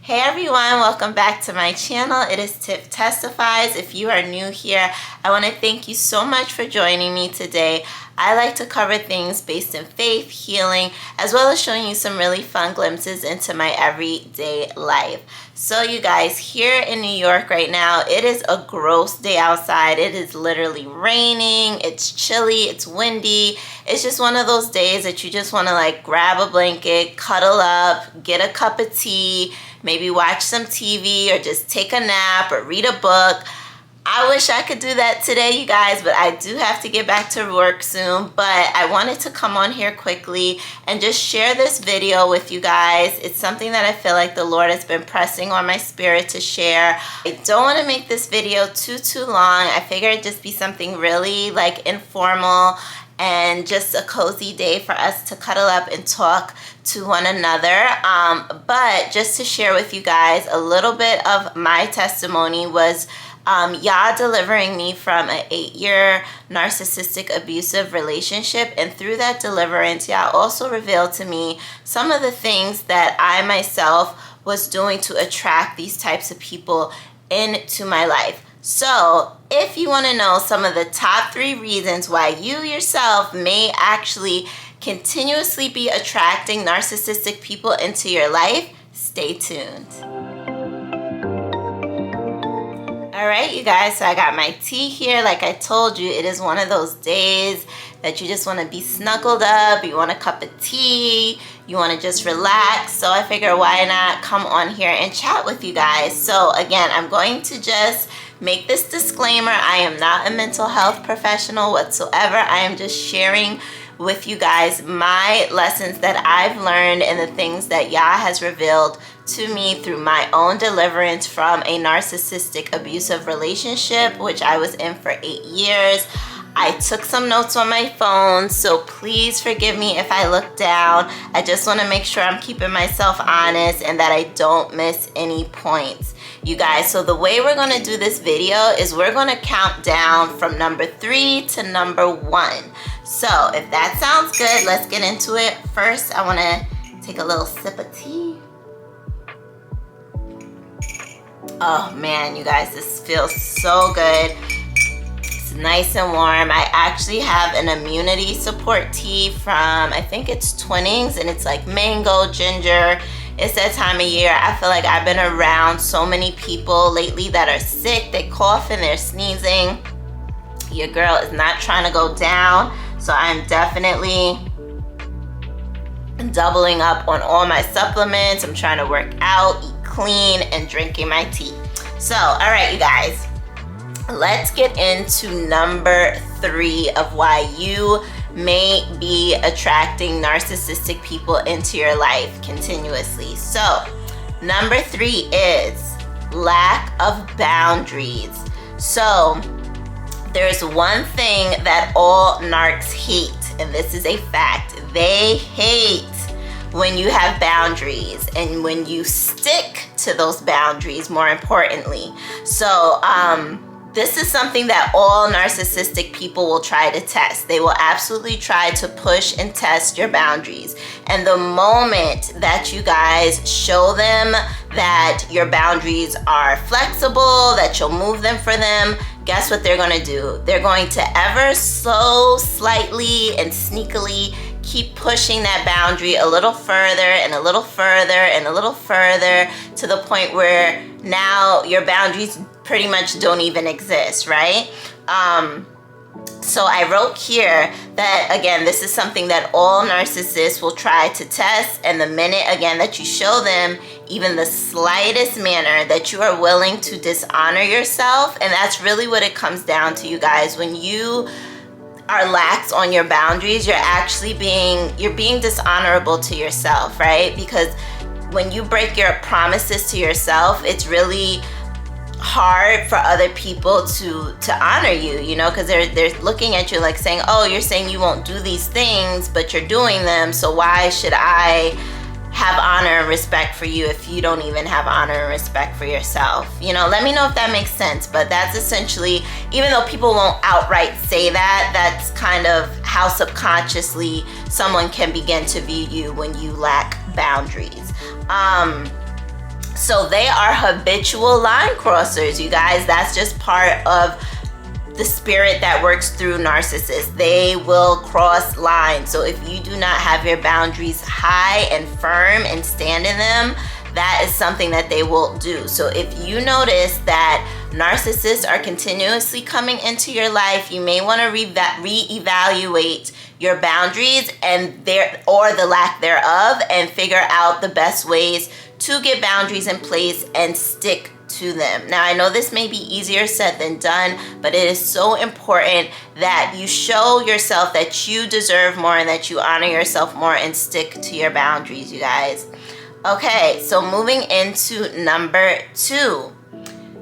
Hey everyone, welcome back to my channel. It is Tiff Testifies. If you are new here, I want to thank you so much for joining me today. I like to cover things based in faith, healing, as well as showing you some really fun glimpses into my everyday life. So you guys, here in New York right now, it is a gross day outside. It is literally raining, it's chilly, it's windy. It's just one of those days that you just want to like grab a blanket, cuddle up, get a cup of tea, maybe watch some TV or just take a nap or read a book. I wish I could do that today, you guys, but I do have to get back to work soon. But I wanted to come on here quickly and just share this video with you guys. It's something that I feel like the Lord has been pressing on my spirit to share. I don't want to make this video too long. I figured it'd just be something really like informal and just a cozy day for us to cuddle up and talk to one another. But just to share with you guys a little bit of my testimony was Yah delivering me from an 8-year narcissistic abusive relationship, and through that deliverance, Yah also revealed to me some of the things that I myself was doing to attract these types of people into my life. So if you want to know some of the top 3 reasons why you yourself may actually continuously be attracting narcissistic people into your life, stay tuned. All right, you guys, so I got my tea here. Like I told you, it is one of those days that you just want to be snuggled up. You want a cup of tea. You want to just relax. So I figure why not come on here and chat with you guys. So again, I'm going to just make this disclaimer. I am not a mental health professional whatsoever. I am just sharing with you guys my lessons that I've learned and the things that Yah has revealed to me through my own deliverance from a narcissistic abusive relationship, which I was in for 8 years. I took some notes on my phone, so please forgive me if I look down. I just want to make sure I'm keeping myself honest and that I don't miss any points. You guys, so the way we're going to do this video is we're going to count down from number 3 to number 1. So if that sounds good, let's get into it. First, I want to take a little sip of tea. Oh man, you guys, this feels so good. It's nice and warm. I actually have an immunity support tea from, I think it's Twinings, and it's like mango, ginger. It's that time of year. I feel like I've been around so many people lately that are sick. They cough and they're sneezing. Your girl is not trying to go down. So I'm definitely doubling up on all my supplements. I'm trying to work out, eat clean, and drinking my tea. So, all right, you guys, let's get into number 3 of why you may be attracting narcissistic people into your life continuously. So, number 3 is lack of boundaries. So, there's one thing that all narcs hate, and this is a fact. They hate when you have boundaries and when you stick to those boundaries, more importantly. So this is something that all narcissistic people will try to test. They will absolutely try to push and test your boundaries. And the moment that you guys show them that your boundaries are flexible, that you'll move them for them, guess what they're going to do? They're going to ever so slightly and sneakily keep pushing that boundary a little further and a little further and a little further to the point where now your boundaries pretty much don't even exist, right? So I wrote here that, again, this is something that all narcissists will try to test. And the minute, again, that you show them even the slightest manner that you are willing to dishonor yourself, and that's really what it comes down to, you guys. When you are lax on your boundaries, you're being dishonorable to yourself, right? Because when you break your promises to yourself, it's really hard for other people to honor you, you know, because they're looking at you like saying, oh, you're saying you won't do these things, but you're doing them, so why should I have honor and respect for you if you don't even have honor and respect for yourself? You know, let me know if that makes sense. But that's essentially, even though people won't outright say that, that's kind of how subconsciously someone can begin to view you when you lack boundaries. So they are habitual line crossers, you guys. That's just part of the spirit that works through narcissists. They will cross lines. So if you do not have your boundaries high and firm and stand in them, that is something that they will do. So if you notice that narcissists are continuously coming into your life, you may want to reevaluate your boundaries and the lack thereof, and figure out the best ways to get boundaries in place and stick to them. Now, I know this may be easier said than done, but it is so important that you show yourself that you deserve more and that you honor yourself more and stick to your boundaries, you guys. Okay, so moving into number 2.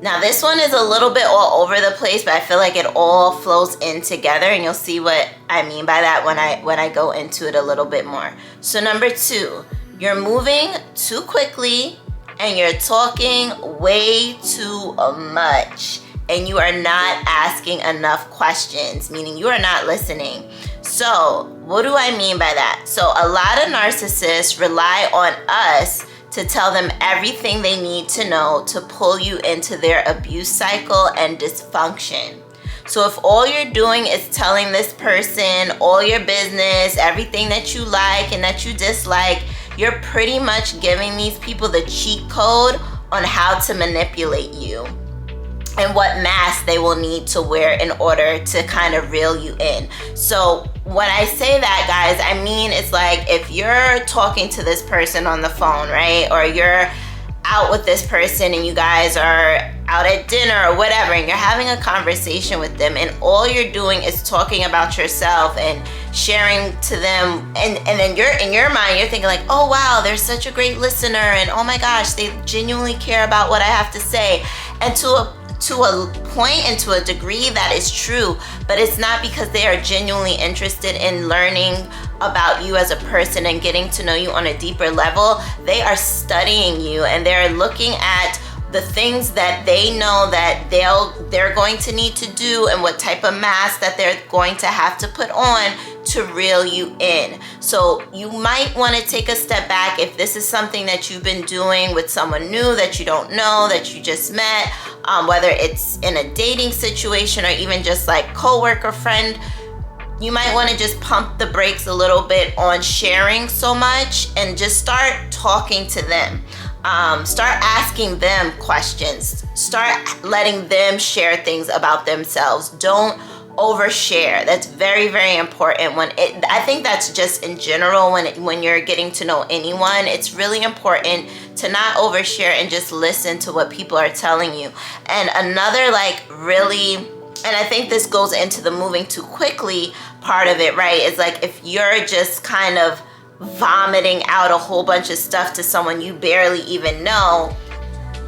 Now, this one is a little bit all over the place, but I feel like it all flows in together, and you'll see what I mean by that when I go into it a little bit more. So number 2, you're moving too quickly and you're talking way too much, and you are not asking enough questions, meaning you are not listening. So what do I mean by that? So a lot of narcissists rely on us to tell them everything they need to know to pull you into their abuse cycle and dysfunction. So if all you're doing is telling this person all your business, everything that you like and that you dislike, you're pretty much giving these people the cheat code on how to manipulate you and what mask they will need to wear in order to kind of reel you in. So when I say that, guys, I mean, it's like if you're talking to this person on the phone, right? Or you're out with this person and you guys are out at dinner or whatever, and you're having a conversation with them, and all you're doing is talking about yourself and sharing to them, and then you're in your mind, you're thinking like, oh wow, they're such a great listener, and oh my gosh, they genuinely care about what I have to say. And to a point and to a degree that is true, but it's not because they are genuinely interested in learning about you as a person and getting to know you on a deeper level. They are studying you, and they're looking at the things that they know that they're going to need to do, and what type of mask that they're going to have to put on to reel you in. So you might want to take a step back if this is something that you've been doing with someone new that you don't know, that you just met, whether it's in a dating situation or even just like coworker, friend. You might want to just pump the brakes a little bit on sharing so much and just start talking to them. Start asking them questions. Start letting them share things about themselves. Don't overshare. That's very, very important. I think that's just in general when you're getting to know anyone. It's really important to not overshare and just listen to what people are telling you. And another and I think this goes into the moving too quickly part of it, right? Is like if you're just kind of vomiting out a whole bunch of stuff to someone you barely even know,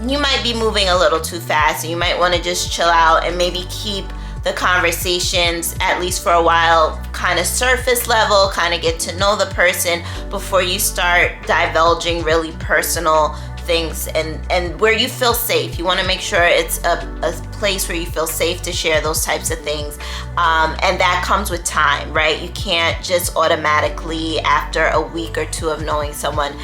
you might be moving a little too fast. You might want to just chill out and maybe keep the conversations, at least for a while, kind of surface level, kind of get to know the person before you start divulging really personal things and where you feel safe. You want to make sure it's a place where you feel safe to share those types of things, and that comes with time, right? You can't just automatically, after a week or two of knowing someone,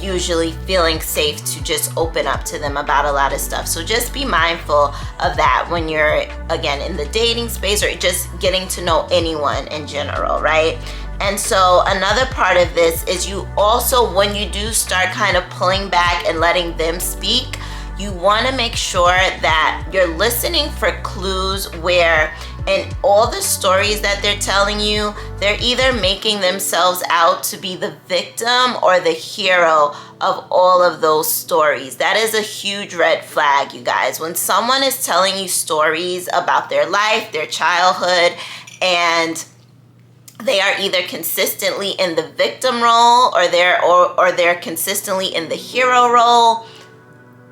usually feeling safe to just open up to them about a lot of stuff. So just be mindful of that when you're, again, in the dating space or just getting to know anyone in general, right? And so another part of this is you also, when you do start kind of pulling back and letting them speak, you want to make sure that you're listening for clues where in all the stories that they're telling you, they're either making themselves out to be the victim or the hero of all of those stories. That is a huge red flag, you guys. When someone is telling you stories about their life, their childhood, and they are either consistently in the victim role or they're consistently in the hero role,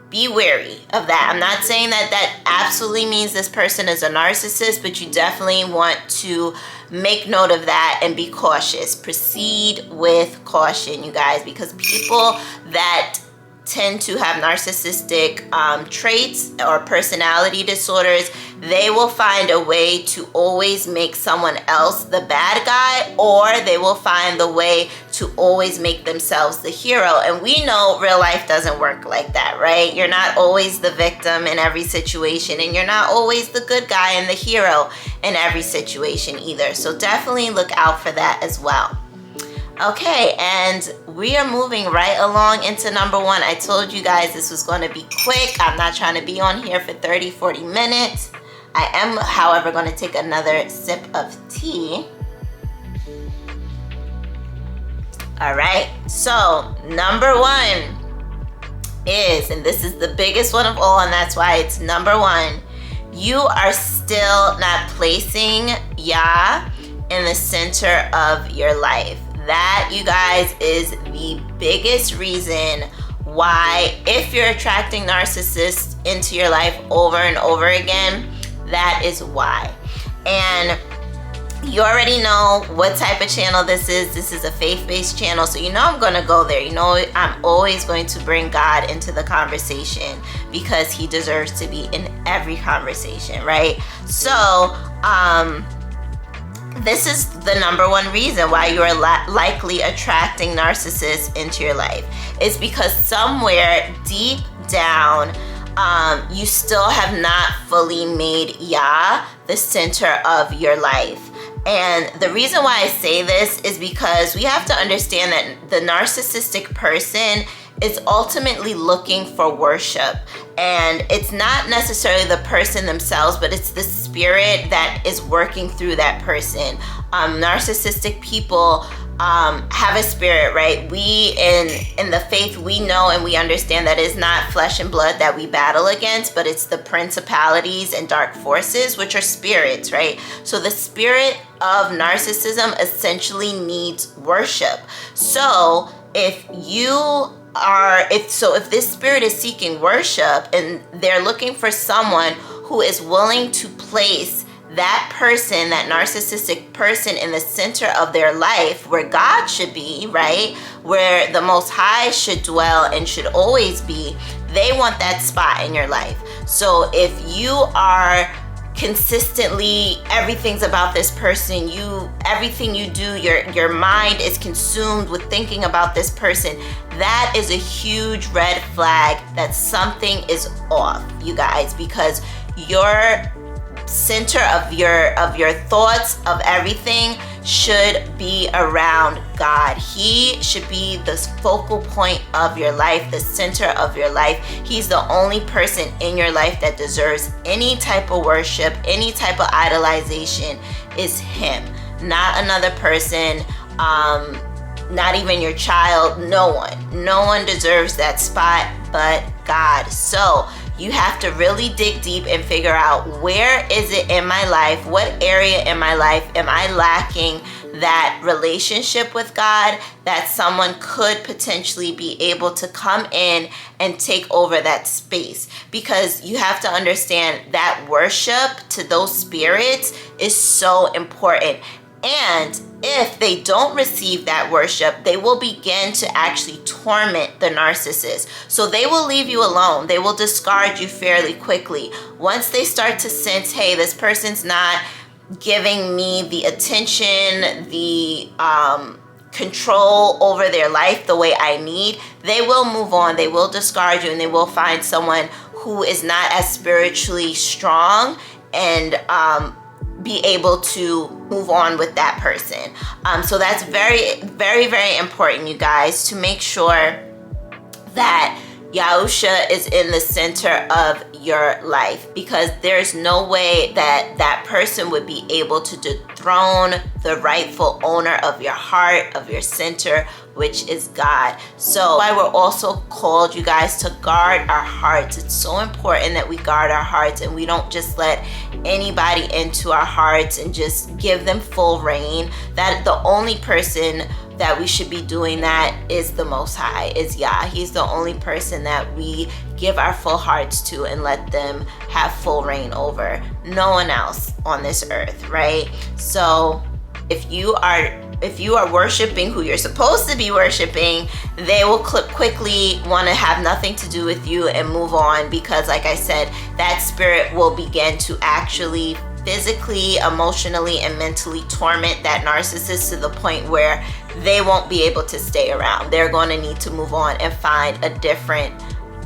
be wary of that. I'm not saying that absolutely means this person is a narcissist, but you definitely want to make note of that and be cautious. Proceed with caution, you guys, because people that tend to have narcissistic traits or personality disorders, they will find a way to always make someone else the bad guy, or they will find the way to always make themselves the hero. And we know real life doesn't work like that, right? You're not always the victim in every situation, and you're not always the good guy and the hero in every situation either. So definitely look out for that as well. Okay, and we are moving right along into number 1. I told you guys this was going to be quick. I'm not trying to be on here for 30-40 minutes. I am, however, going to take another sip of tea. All right, so number 1 is, and this is the biggest one of all, and that's why it's number 1, you are still not placing Yah in the center of your life. That, you guys, is the biggest reason why, if you're attracting narcissists into your life over and over again, that is why. And you already know what type of channel this is. This is a faith-based channel, so you know I'm going to go there. You know I'm always going to bring God into the conversation because he deserves to be in every conversation, right? So, this is the number 1 reason why you are likely attracting narcissists into your life. It's because somewhere deep down, you still have not fully made Yah the center of your life. And the reason why I say this is because we have to understand that the narcissistic person is ultimately looking for worship. And it's not necessarily the person themselves, but it's the spirit that is working through that person. Narcissistic people have a spirit, right? We in the faith, we know and we understand that it's not flesh and blood that we battle against, but it's the principalities and dark forces, which are spirits, right? So the spirit of narcissism essentially needs worship. So if this spirit is seeking worship and they're looking for someone who is willing to place that person, that narcissistic person, in the center of their life, where God should be, right? Where the Most High should dwell and should always be, they want that spot in your life. So if you are consistently, everything's about this person, everything you do, your mind is consumed with thinking about this person, that is a huge red flag that something is off, you guys, because your center of your thoughts, of everything, should be around God. He should be the focal point of your life, the center of your life. He's the only person in your life that deserves any type of worship, any type of idolization, is him, not another person, not even your child. No one deserves that spot but God. So you have to really dig deep and figure out, where is it in my life? What area in my life am I lacking that relationship with God, that someone could potentially be able to come in and take over that space? Because you have to understand that worship to those spirits is so important. And if they don't receive that worship, they will begin to actually torment the narcissist. So they will leave you alone. They will discard you fairly quickly. Once they start to sense, hey, this person's not giving me the attention, the control over their life the way I need, they will move on. They will discard you, and they will find someone who is not as spiritually strong and be able to move on with that person. So that's very, very, very important, you guys, to make sure that Yahusha is in the center of your life, because there's no way that that person would be able to dethrone the rightful owner of your heart, of your center, which is God. So why we're also called, you guys, to guard our hearts. It's so important that we guard our hearts and we don't just let anybody into our hearts and just give them full reign. That the only person that we should be doing that is the Most High, is Yah. He's the only person that we give our full hearts to and let them have full reign over. No one else on this earth, right? So if you are worshiping who you're supposed to be worshiping, they will quickly want to have nothing to do with you and move on, because like I said, that spirit will begin to actually physically, emotionally, and mentally torment that narcissist to the point where they won't be able to stay around. They're going to need to move on and find a different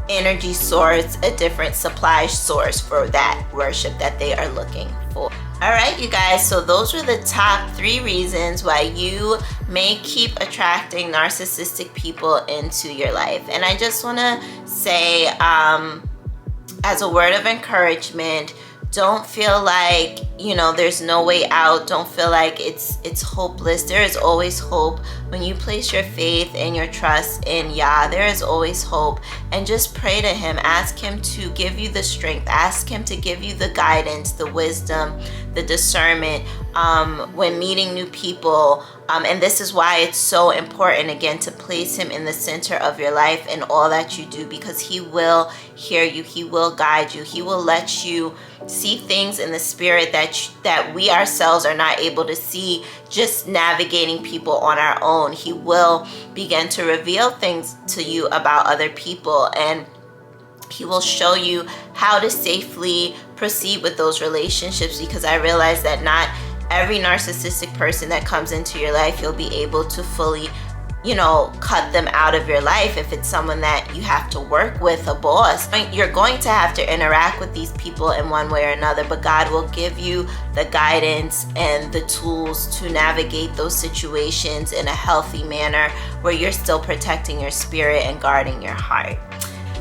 energy source, a different supply source for that worship that they are looking for. All right, you guys, so those were the top 3 reasons why you may keep attracting narcissistic people into your life. And I just want to say, as a word of encouragement, don't feel like, there's no way out. Don't feel like it's hopeless. There is always hope. When you place your faith and your trust in Yah, there is always hope. And just pray to Him. Ask Him to give you the strength. Ask Him to give you the guidance, the wisdom, the discernment when meeting new people. And this is why it's so important, again, to place Him in the center of your life and all that you do, because He will hear you. He will guide you. He will let you see things in the spirit that we ourselves are not able to see just navigating people on our own. He will begin to reveal things to you about other people, and He will show you how to safely proceed with those relationships, because I realize that not every narcissistic person that comes into your life, you'll be able to fully, cut them out of your life. If it's someone that you have to work with, a boss, you're going to have to interact with these people in one way or another, but God will give you the guidance and the tools to navigate those situations in a healthy manner where you're still protecting your spirit and guarding your heart.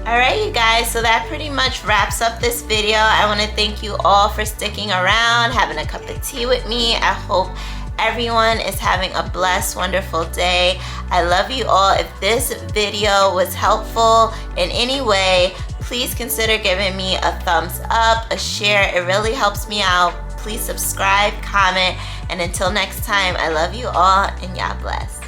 All right, you guys, so that pretty much wraps up this video. I want to thank you all for sticking around, having a cup of tea with me. I hope everyone is having a blessed, wonderful day. I love you all. If this video was helpful in any way, please consider giving me a thumbs up, a share. It really helps me out. Please subscribe, comment, and until next time, I love you all, and Yah bless.